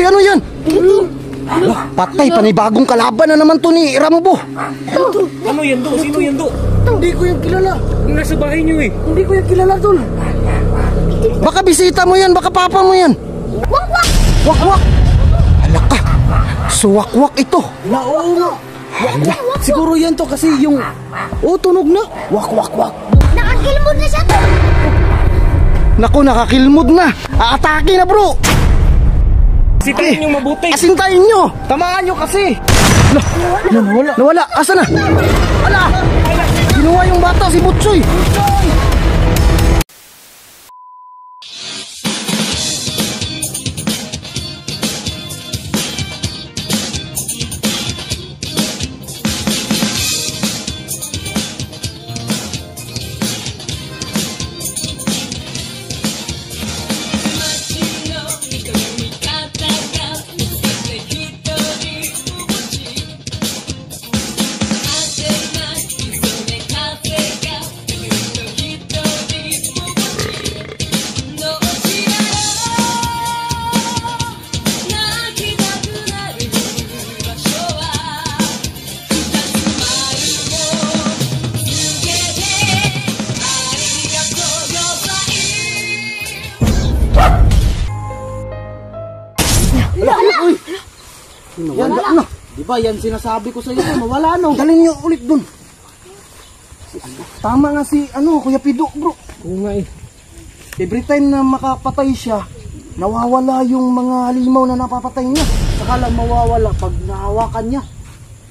ano yan? Patay, panibagong kalaban na naman to ni Rambo. Ano yan, Do? Sino yan, Do? Hindi ko yung kilala. Nasa bahay niyo eh. Hindi ko yung kilala, Tol. Baka bisita mo yan, baka papa mo yan. Wak-wak! Wak-wak! Hala ka, suwak-wak ito. Oo nga. Siguro yan to kasi yung... tunog na. Wak-wak-wak. Nakakilmod na siya to! Naku, nakakilmod na. Aatake na, bro. Sitayin yung mabuti. Asintayin nyo. Tamaan nyo kasi. Nawala. Asa na? Ala! Ginawa yung bata, si Butchoy. Yan, diba yan sinasabi ko sa iyo, mawala no. Dalhin nyo ulit dun. Tama nga si Kuya Pido, bro. Oo nga eh. Every time na makapatay siya, nawawala yung mga halimaw na napapatay niya. Saka lang mawawala pag nahawakan niya.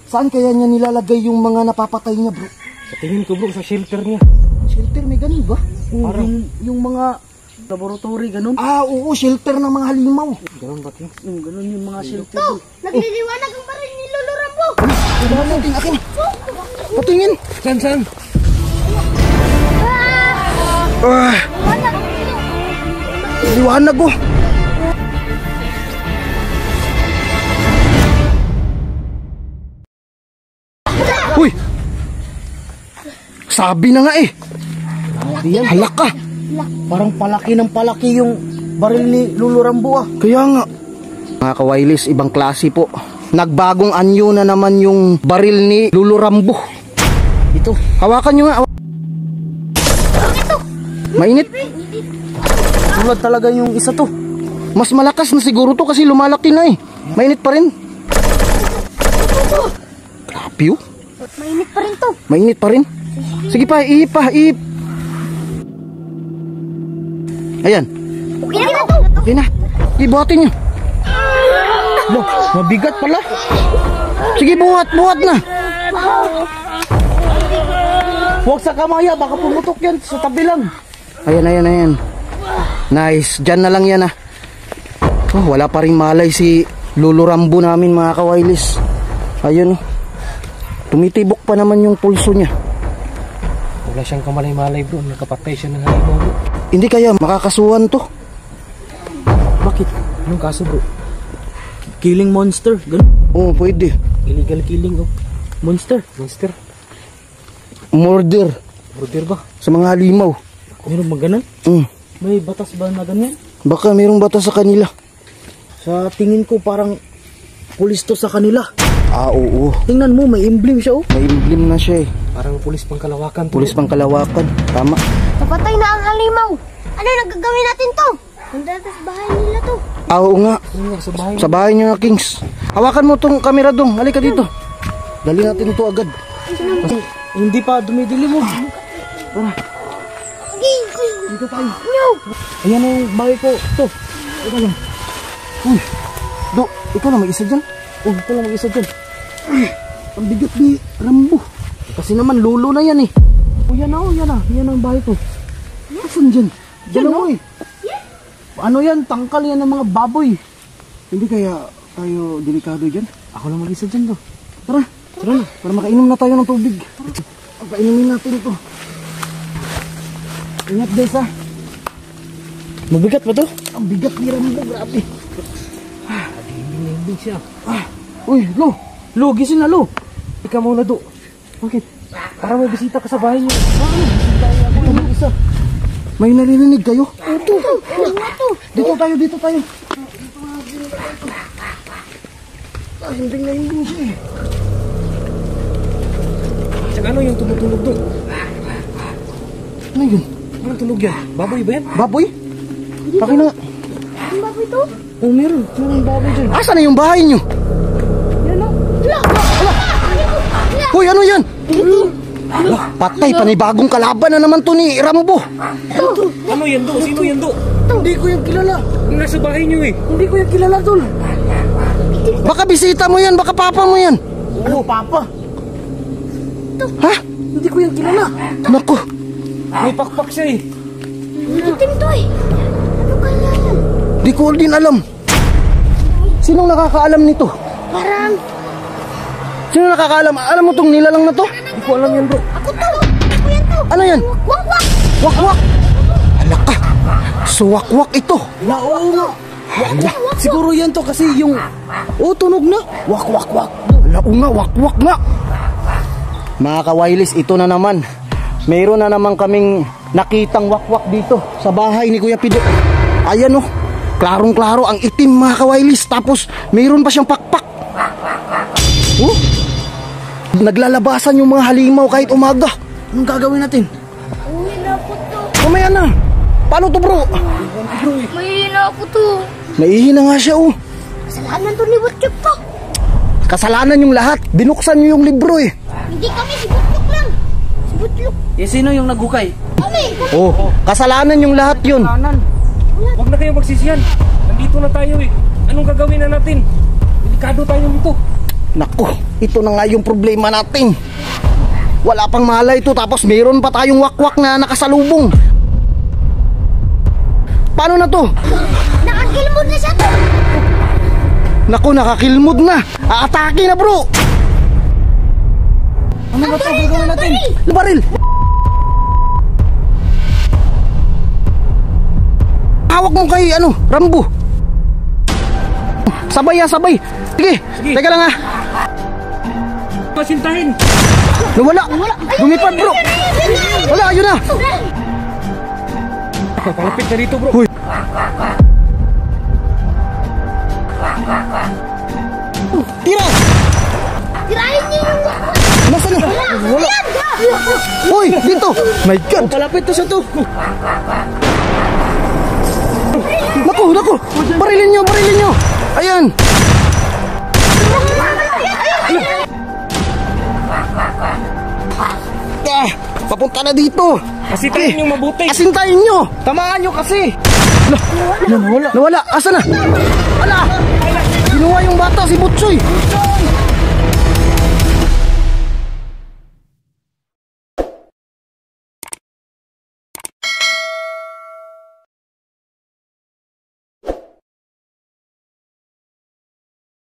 Saan kaya niya nilalagay yung mga napapatay niya, bro? Sa tingin ko, bro, sa shelter niya. Shelter, may ganun ba? Parang yung mga laboratory, ganun. Oo, shelter ng mga halimaw. Ganun ba, King? Ganun yung mga shelter. To! Nagliliwanag ang baril ni Lolo Rambo! Tingnan natin, akin. Patingin. Saan? Liwanag ko. Uy! Sabi na nga eh. Halak ka. Parang palaki ng palaki yung baril ni Lolo Rambo ah. Kaya nga. Mga kawailis, ibang klase po. Nagbagong anyo na naman yung baril ni Lolo Rambo. Ito. Hawakan nyo nga. Mainit. Tulad talaga yung isa to. Mas malakas na siguro to kasi lumalaki na eh. Mainit pa rin. Grabe oh. Mainit pa rin to! Mainit pa rin. Sige pa, ihip pa, ihip. Ayan. Okay na to! Okay na. Ibuhatin nyo. Mabigat pala. Sige, buhat na. Huwag sa kamaya, baka pumutok yan sa tabi lang. Ayan. Nice. Diyan na lang yan ah. Oh, wala pa rin malay si Lolo Rambo namin mga kawailis. Ayun oh. Tumitibok pa naman yung pulso niya. Wala siyang kamalay-malay, bro. Nakapatay siya ng halimaw, bro. Hindi kaya makakasuhan to? Bakit? Anong kaso, bro? Killing monster, ganun. Oo, pwede. Illegal killing of monster. Murder Murder ba? sa mga halimaw. Meron bang ganun? May batas ba na ganyan? Baka mayroong batas sa kanila. Sa tingin ko parang pulis to sa kanila. Oo. Tingnan mo, may emblem siya oh. May emblem na siya eh. Parang pulis pang Kalawakan. Pulis pang Kalawakan. Tama. Napatay na ang halimaw! Ano nagagawin natin to? Handa sa bahay nila to! Oo nga. Sa bahay. Sa bahay niyo na, Kings. Hawakan mo tong kamera dong. Halika dito. Dali natin ito agad. Kasi hindi pa dumidilim mo. Dito tayo. Ayan ang bahay ko. Ito. Ito lang. Uy. Ikaw na may isa dyan. Ito lang mag-isa dyan. Ang bigat ni Rambo. Kasi naman lulo na yan eh. Yan ang bahay ko. Asan dyan? Dalawa eh. Ano yan? Tangkal yan ng mga baboy. Hindi kaya tayo delikado dyan? Ako lang mag-isa dyan to. Tara na. Para makainom na tayo ng tubig. Painumin natin ito. Ingat, Des ha. Mabigat ba to? Ang bigat ni Rambo. Grabe. Hindi siya. Uy, Lo, gising na lo. Ikaw muna, do. Bakit? Para may bisita ka sa bahay niyo. Ito ng isa. May narinig kayo? Ito! Dito tayo. Hindi na yung busi. Tsaka ano yung tumutunog doon? Ano yun? Anong tunog yan? Baboy ba yan? Baboy? Akin na. Ang baboy to? Oh, meron. Meron baboy dyan. Asa na yung bahay nyo? Yan o. Hoy, ano yan? Ala, patay, panibagong kalaban na naman to ni Rambo. Ano yan do? Sino yan do? Hindi ko yung kilala. Yung nasa bahay niyo eh. Hindi ko yung kilala, tol. Baka bisita mo yan, baka papa mo yan. Oo, Papa. Ha? Hindi ko yung kilala. Naku, May pakpak siya eh. Itim to eh. Ano kaya yan? di ko din alam. Sinong nakakaalam nito? Parang Sino nakakaalam? Alam mo tong nilalang na to? Hindi ko alam yan do. ako to. Ako yan to. Ano yan? Wak-wak. Wakwak. Hala ka. Suwakwak ito. Na, oo nga. Siguro yan to kasi yung... Oh, tunog na. Wak, wak, wak. Hala nga, wakwak nga. Mga kawailis, ito na naman. Mayroon na naman kaming nakitang wakwak dito sa bahay ni Kuya Pido. Ayan oh. Klarong-klaro ang itim mga kawailis. Tapos mayroon pa siyang pakpak. Oh. Naglalabasan yung mga halimaw kahit umaga. Anong gagawin natin? Mahina ako to. Mamaya na. Paano to bro? Mahina ako to. Naihina nga siya oh. Kasalanan to ni Butchok to. Kasalanan yung lahat. Binuksan niyo yung libro eh. Hindi kami, si Butlok lang. Si Butlok. Eh, sino yung naghukay? Kami. Oh, kasalanan yung lahat yun. Huwag na kayo magsisiyan. Nandito na tayo eh. Anong gagawin na natin? Delikado tayo nito. Naku, ito na nga yung problema natin. Wala pang malay ito tapos mayroon pa tayong wakwak na nakasalubong. Paano na to? Nakakilmod na siya to. Naku, nakakilmod na. Aatake na bro. Ano ba ito gagawin natin? Baril. Hawak mo kay Rambo. Sabay ya, sabay. Sige, teka lang ha. Pasintahin. Nawala. Lumipad bro. Wala, ayun na. Palapit na dito bro. Huy. Tira. Tirahin niyo yung wakwak. Nasaan na? Wala. Hoy, dito. My God. Palapit to sa to. Naku. Barilin nyo. Ayan. Papunta na dito. Pasintahin yung mabuti. Asintayin nyo. Tamaan nyo kasi. Nawala. Asa na? Wala. Kinuha yung bata si Butchoy.